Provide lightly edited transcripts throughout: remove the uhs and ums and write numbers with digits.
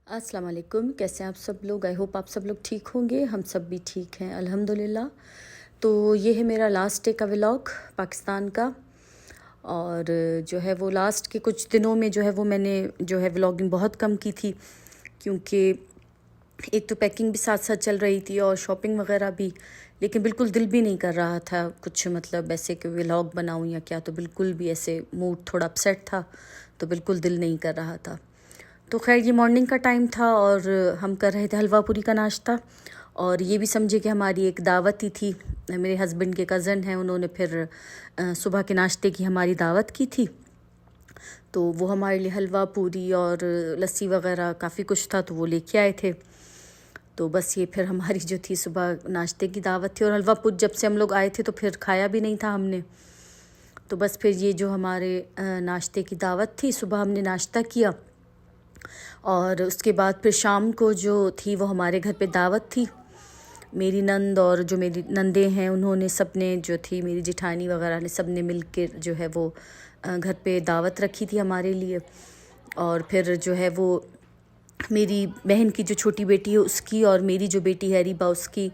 السلام علیکم، کیسے ہیں آپ سب لوگ؟ آئی ہوپ آپ سب لوگ ٹھیک ہوں گے. ہم سب بھی ٹھیک ہیں الحمدللہ. تو یہ ہے میرا لاسٹ ڈے کا ولاگ پاکستان کا، اور جو ہے وہ لاسٹ کے کچھ دنوں میں جو ہے وہ میں نے جو ہے ولاگنگ بہت کم کی تھی، کیونکہ ایک تو پیکنگ بھی ساتھ ساتھ چل رہی تھی اور شاپنگ وغیرہ بھی، لیکن بالکل دل بھی نہیں کر رہا تھا کچھ مطلب ایسے کہ ولاگ بناؤں یا کیا. تو بالکل بھی ایسے موڈ تھوڑا اپسیٹ تھا، تو بالکل دل نہیں کر رہا تھا. تو خیر یہ مارننگ کا ٹائم تھا اور ہم کر رہے تھے حلوہ پوری کا ناشتہ، اور یہ بھی سمجھے کہ ہماری ایک دعوت ہی تھی. میرے ہسبینڈ کے کزن ہیں، انہوں نے پھر صبح کے ناشتے کی ہماری دعوت کی تھی، تو وہ ہمارے لیے حلوہ پوری اور لسی وغیرہ کافی کچھ تھا، تو وہ لے کے آئے تھے. تو بس یہ پھر ہماری جو تھی صبح ناشتے کی دعوت تھی، اور حلوہ پوری جب سے ہم لوگ آئے تھے تو پھر کھایا بھی نہیں تھا ہم نے. تو بس پھر یہ جو ہمارے ناشتے کی دعوت تھی، صبح ہم نے ناشتہ کیا، اور اس کے بعد پھر شام کو جو تھی وہ ہمارے گھر پہ دعوت تھی. میری نند اور جو میری نندیں ہیں انہوں نے سب نے جو تھی، میری جٹھانی وغیرہ نے سب نے مل کے جو ہے وہ گھر پہ دعوت رکھی تھی ہمارے لیے. اور پھر جو ہے وہ میری بہن کی جو چھوٹی بیٹی ہے اس کی، اور میری جو بیٹی ہے ریبا اس کی،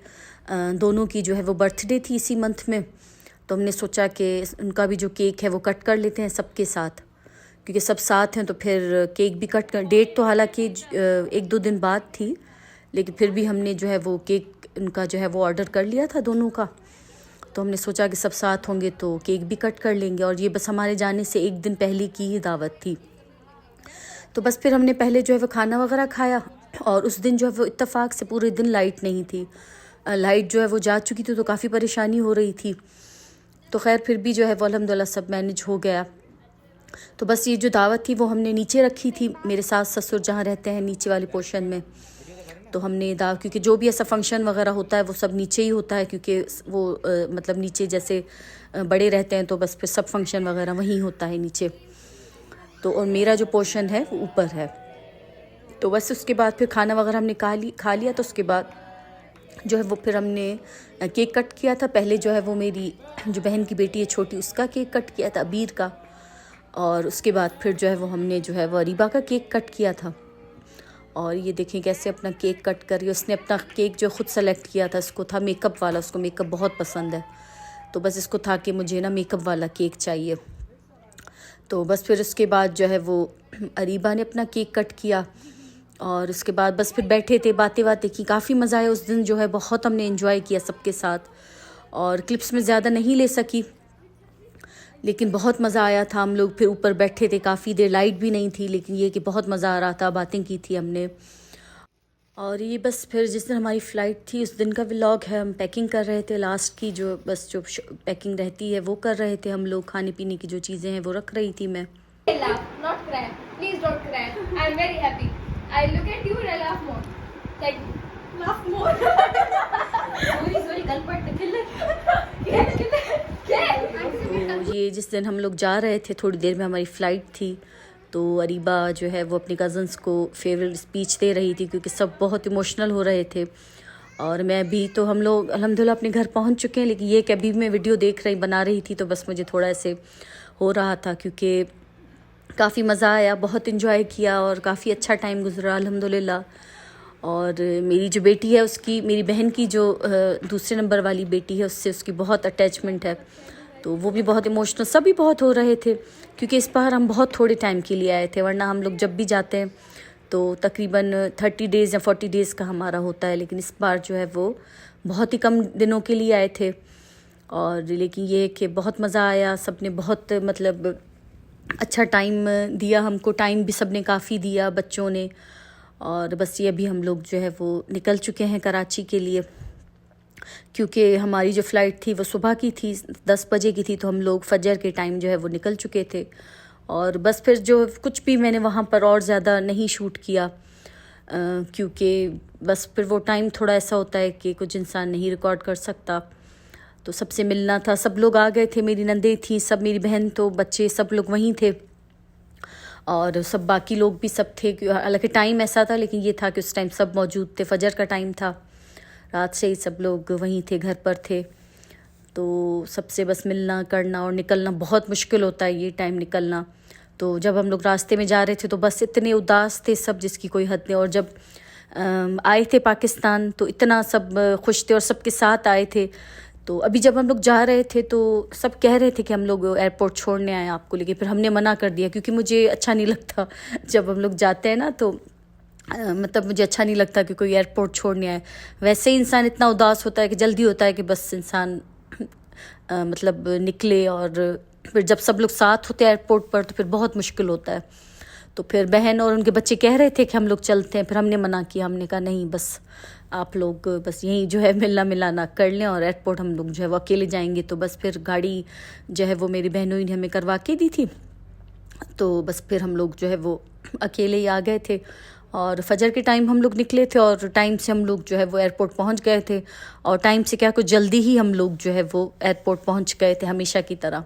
دونوں کی جو ہے وہ برتھ ڈے تھی اسی منتھ میں. تو ہم نے سوچا کہ ان کا بھی جو کیک ہے وہ کٹ کر لیتے ہیں سب کے ساتھ، کیونکہ سب ساتھ ہیں تو پھر کیک بھی کٹ کر. ڈیٹ تو حالانکہ 1-2 دن بعد تھی، لیکن پھر بھی ہم نے جو ہے وہ کیک ان کا جو ہے وہ آرڈر کر لیا تھا دونوں کا. تو ہم نے سوچا کہ سب ساتھ ہوں گے تو کیک بھی کٹ کر لیں گے، اور یہ بس ہمارے جانے سے 1 دن پہلے کی ہی دعوت تھی. تو بس پھر ہم نے پہلے جو ہے وہ کھانا وغیرہ کھایا، اور اس دن جو ہے وہ اتفاق سے پورے دن لائٹ نہیں تھی. لائٹ جو ہے وہ جا چکی تھی تو کافی پریشانی ہو رہی تھی. تو خیر پھر بھی جو ہے وہ الحمدللہ سب مینج ہو گیا. تو بس یہ جو دعوت تھی وہ ہم نے نیچے رکھی تھی، میرے ساس سسر جہاں رہتے ہیں نیچے والے پورشن میں. تو ہم نے کیونکہ جو بھی ایسا فنکشن وغیرہ ہوتا ہے وہ سب نیچے ہی ہوتا ہے، کیونکہ وہ مطلب نیچے جیسے بڑے رہتے ہیں تو بس پھر سب فنکشن وغیرہ وہیں ہوتا ہے نیچے. تو اور میرا جو پورشن ہے وہ اوپر ہے. تو بس اس کے بعد پھر کھانا وغیرہ ہم نے کھا لیا. تو اس کے بعد جو ہے وہ پھر ہم نے کیک کٹ کیا تھا. پہلے جو ہے وہ میری جو بہن کی بیٹی ہے چھوٹی، اس کا کیک کٹ کیا تھا، ابیر کا. اور اس کے بعد پھر جو ہے وہ ہم نے جو ہے وہ ریبا کا کیک کٹ کیا تھا. اور یہ دیکھیں کیسے اپنا کیک کٹ کر رہی ہے. اس نے اپنا کیک جو خود سلیکٹ کیا تھا، اس کو تھا میک اپ والا، اس کو میک اپ بہت پسند ہے. تو بس اس کو تھا کہ مجھے نا میک اپ والا کیک چاہیے. تو بس پھر اس کے بعد جو ہے وہ ریبا نے اپنا کیک کٹ کیا، اور اس کے بعد بس پھر بیٹھے تھے، باتیں کی. کافی مزہ آیا اس دن، جو ہے بہت ہم نے انجوائے کیا سب کے ساتھ. اور کلپس میں زیادہ نہیں لے سکی، لیکن بہت مزہ آیا تھا. ہم لوگ پھر اوپر بیٹھے تھے کافی دیر، لائٹ بھی نہیں تھی، لیکن یہ کہ بہت مزہ آ رہا تھا، باتیں کی تھی ہم نے. اور یہ بس پھر جس دن ہماری فلائٹ تھی اس دن کا ولاگ ہے. ہم پیکنگ کر رہے تھے، لاسٹ کی جو بس جو پیکنگ رہتی ہے وہ کر رہے تھے ہم لوگ. کھانے پینے کی جو چیزیں ہیں وہ رکھ رہی تھی میں. Laugh, not cry. Please don't cry. I'm very happy. I look at you and I laugh more. Like, laugh more. sorry, kalpat تو یہ جس دن ہم لوگ جا رہے تھے تھوڑی دیر میں ہماری فلائٹ تھی، تو اریبا جو ہے وہ اپنی کزنس کو فیئرویل اسپیچ دے رہی تھی، کیونکہ سب بہت ایموشنل ہو رہے تھے. اور میں بھی، تو ہم لوگ الحمدللہ اپنے گھر پہنچ چکے ہیں، لیکن یہ کہ ابھی میں ویڈیو بنا رہی تھی تو بس مجھے تھوڑا ایسے ہو رہا تھا، کیونکہ کافی مزہ آیا، بہت انجوائے کیا اور کافی اچھا ٹائم گزرا الحمدللہ. اور میری جو بیٹی ہے اس کی، میری بہن کی جو دوسرے نمبر والی بیٹی ہے، اس سے اس کی بہت اٹیچمنٹ ہے، تو وہ بھی بہت ایموشنل، سبھی بہت ہو رہے تھے. کیونکہ اس بار ہم بہت تھوڑے ٹائم کے لیے آئے تھے، ورنہ ہم لوگ جب بھی جاتے ہیں تو تقریباً 30 ڈیز یا 40 ڈیز کا ہمارا ہوتا ہے، لیکن اس بار جو ہے وہ بہت ہی کم دنوں کے لیے آئے تھے. اور لیکن یہ کہ بہت مزہ آیا، سب نے بہت مطلب اچھا ٹائم دیا ہم کو، ٹائم بھی سب نے کافی دیا بچوں نے. اور بس یہ ابھی ہم لوگ جو ہے وہ نکل چکے ہیں کراچی کے لیے، کیونکہ ہماری جو فلائٹ تھی وہ صبح کی تھی، 10 بجے کی تھی، تو ہم لوگ فجر کے ٹائم جو ہے وہ نکل چکے تھے. اور بس پھر جو کچھ بھی میں نے وہاں پر اور زیادہ نہیں شوٹ کیا، کیونکہ بس پھر وہ ٹائم تھوڑا ایسا ہوتا ہے کہ کچھ انسان نہیں ریکارڈ کر سکتا. تو سب سے ملنا تھا، سب لوگ آ گئے تھے، میری نندیں تھیں سب، میری بہن تو بچے سب لوگ وہیں تھے، اور سب باقی لوگ بھی سب تھے. حالانکہ ٹائم ایسا تھا، لیکن یہ تھا کہ اس ٹائم سب موجود تھے، فجر کا ٹائم تھا، رات سے ہی سب لوگ وہیں تھے، گھر پر تھے. تو سب سے بس ملنا کرنا اور نکلنا بہت مشکل ہوتا ہے یہ ٹائم نکلنا. تو جب ہم لوگ راستے میں جا رہے تھے تو بس اتنے اداس تھے سب جس کی کوئی حد نہیں. اور جب آئے تھے پاکستان تو اتنا سب خوش تھے اور سب کے ساتھ آئے تھے. تو ابھی جب ہم لوگ جا رہے تھے تو سب کہہ رہے تھے کہ ہم لوگ ایئرپورٹ چھوڑنے آئے آپ کو لے کے. پھر ہم نے منع کر دیا کیونکہ مجھے اچھا نہیں لگتا جب ہم لوگ جاتے ہیں نا تو مطلب مجھے اچھا نہیں لگتا کہ کوئی ایئرپورٹ چھوڑنے آئے. ویسے ہی انسان اتنا اداس ہوتا ہے کہ جلدی ہوتا ہے کہ بس انسان مطلب نکلے. اور پھر جب سب لوگ ساتھ ہوتے ہیں ایئرپورٹ پر تو پھر بہت مشکل ہوتا ہے. تو پھر بہن اور ان کے بچے کہہ رہے تھے کہ ہم لوگ چلتے ہیں. پھر ہم نے منع کیا. ہم نے کہا نہیں بس آپ لوگ بس یہیں جو ہے ملنا ملانا کر لیں اور ایئرپورٹ ہم لوگ جو ہے وہ اکیلے جائیں گے. تو بس پھر گاڑی جو ہے وہ میری بہنوں نے ہمیں کروا کے دی تھی. تو بس پھر ہم لوگ جو ہے وہ اکیلے ہی آ گئے تھے. اور فجر کے ٹائم ہم لوگ نکلے تھے اور ٹائم سے ہم لوگ جو ہے وہ ایئرپورٹ پہنچ گئے تھے. اور ٹائم سے کیا کچھ جلدی ہی ہم لوگ جو ہے وہ ایئرپورٹ پہنچ گئے تھے ہمیشہ کی طرح.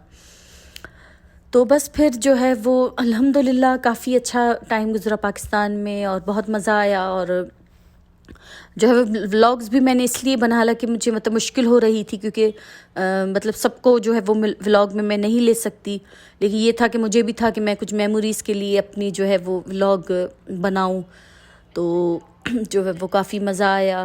تو بس پھر جو ہے وہ الحمدللہ کافی اچھا ٹائم گزرا پاکستان میں اور بہت مزہ آیا. اور جو ہے ولاگز بھی میں نے اس لیے بنا کہ مجھے مطلب مشکل ہو رہی تھی کیونکہ مطلب سب کو جو ہے وہ ولاگ میں نہیں لے سکتی. لیکن یہ تھا کہ مجھے بھی تھا کہ میں کچھ میموریز کے لیے اپنی جو ہے وہ ولاگ بناؤں. تو جو ہے وہ کافی مزہ آیا.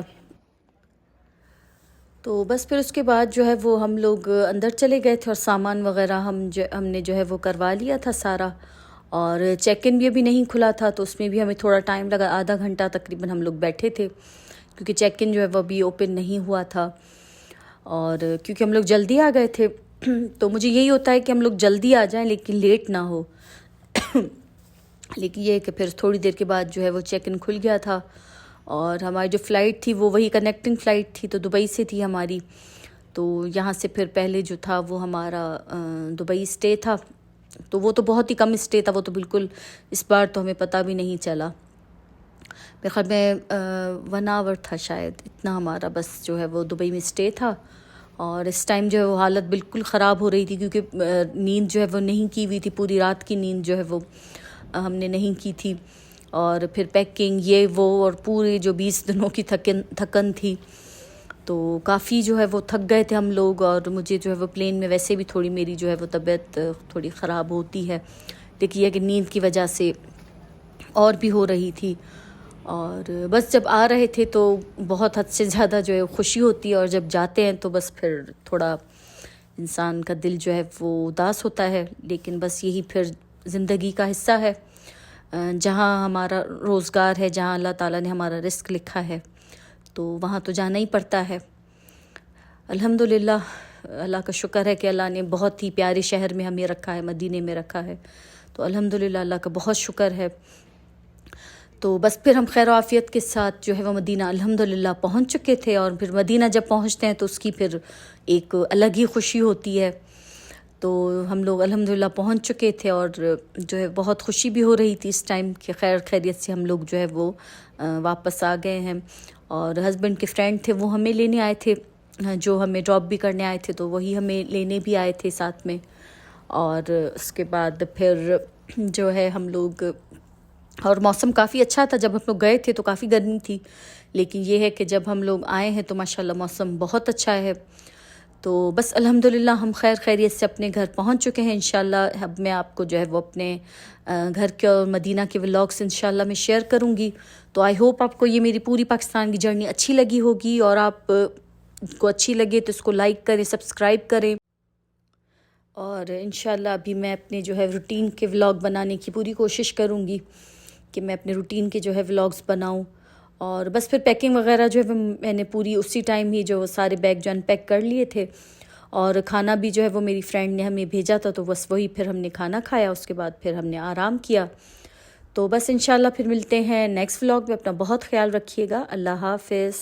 تو بس پھر اس کے بعد جو ہے وہ ہم لوگ اندر چلے گئے تھے اور سامان وغیرہ ہم نے جو ہے وہ کروا لیا تھا سارا. اور چیک ان بھی ابھی نہیں کھلا تھا تو اس میں بھی ہمیں تھوڑا ٹائم لگا. آدھا گھنٹہ تقریباً ہم لوگ بیٹھے تھے کیونکہ چیک ان جو ہے وہ ابھی اوپن نہیں ہوا تھا. اور کیونکہ ہم لوگ جلدی آ گئے تھے تو مجھے یہی ہوتا ہے کہ ہم لوگ جلدی آ جائیں لیکن لیٹ نہ ہو. لیکن یہ کہ پھر تھوڑی دیر کے بعد جو ہے وہ چیک ان کھل گیا تھا. اور ہماری جو فلائٹ تھی وہ وہی کنیکٹنگ فلائٹ تھی تو دبئی سے تھی ہماری. تو یہاں سے پھر پہلے جو تھا وہ ہمارا دبئی اسٹے تھا. تو وہ تو بہت ہی کم اسٹے تھا. وہ تو بالکل اس بار تو ہمیں پتہ بھی نہیں چلا. میرے خیال میں 1 آور تھا شاید اتنا ہمارا بس جو ہے وہ دبئی میں اسٹے تھا. اور اس ٹائم جو ہے وہ حالت بالکل خراب ہو رہی تھی کیونکہ نیند جو ہے وہ نہیں کی ہوئی تھی. پوری رات کی نیند جو ہے وہ ہم نے نہیں کی تھی. اور پھر پیکنگ یہ وہ اور پورے جو 20 دنوں کی تھکن تھی. تو کافی جو ہے وہ تھک گئے تھے ہم لوگ. اور مجھے جو ہے وہ پلین میں ویسے بھی تھوڑی میری جو ہے وہ طبیعت تھوڑی خراب ہوتی ہے. لیکن یہ کہ نیند کی وجہ سے اور بھی ہو رہی تھی. اور بس جب آ رہے تھے تو بہت حد سے زیادہ جو ہے خوشی ہوتی ہے. اور جب جاتے ہیں تو بس پھر تھوڑا انسان کا دل جو ہے وہ اداس ہوتا ہے. لیکن بس یہی پھر زندگی کا حصہ ہے. جہاں ہمارا روزگار ہے جہاں اللہ تعالیٰ نے ہمارا رزق لکھا ہے تو وہاں تو جانا ہی پڑتا ہے. الحمدللہ اللہ کا شکر ہے کہ اللہ نے بہت ہی پیارے شہر میں ہمیں رکھا ہے, مدینے میں رکھا ہے. تو الحمدللہ اللہ کا بہت شکر ہے. تو بس پھر ہم خیر و عافیت کے ساتھ جو ہے وہ مدینہ الحمدللہ پہنچ چکے تھے. اور پھر مدینہ جب پہنچتے ہیں تو اس کی پھر ایک الگ ہی خوشی ہوتی ہے. تو ہم لوگ الحمدللہ پہنچ چکے تھے اور جو ہے بہت خوشی بھی ہو رہی تھی اس ٹائم کہ خیر خیریت سے ہم لوگ جو ہے وہ واپس آ گئے ہیں. اور ہسبینڈ کے فرینڈ تھے وہ ہمیں لینے آئے تھے, جو ہمیں ڈراپ بھی کرنے آئے تھے تو وہی ہمیں لینے بھی آئے تھے ساتھ میں. اور اس کے بعد پھر جو ہے ہم لوگ, اور موسم کافی اچھا تھا جب ہم لوگ گئے تھے تو کافی گرمی تھی. لیکن یہ ہے کہ جب ہم لوگ آئے ہیں تو ماشاءاللہ موسم بہت اچھا ہے. تو بس الحمدللہ ہم خیر خیریت سے اپنے گھر پہنچ چکے ہیں. انشاءاللہ اب میں آپ کو جو ہے وہ اپنے گھر کے اور مدینہ کے ولاگس انشاءاللہ میں شیئر کروں گی. تو آئی ہوپ آپ کو یہ میری پوری پاکستان کی جرنی اچھی لگی ہوگی. اور آپ کو اچھی لگے تو اس کو لائک کریں, سبسکرائب کریں. اور انشاءاللہ ابھی میں اپنے جو ہے روٹین کے ولاگ بنانے کی پوری کوشش کروں گی کہ میں اپنے روٹین کے جو ہے ولاگس بناؤں. اور بس پھر پیکنگ وغیرہ جو ہے میں نے پوری اسی ٹائم ہی جو سارے بیگ جو انپیک کر لیے تھے. اور کھانا بھی جو ہے وہ میری فرینڈ نے ہمیں بھیجا تھا تو بس وہی پھر ہم نے کھانا کھایا. اس کے بعد پھر ہم نے آرام کیا. تو بس انشاءاللہ پھر ملتے ہیں نیکسٹ ولاگ میں. اپنا بہت خیال رکھیے گا. اللہ حافظ.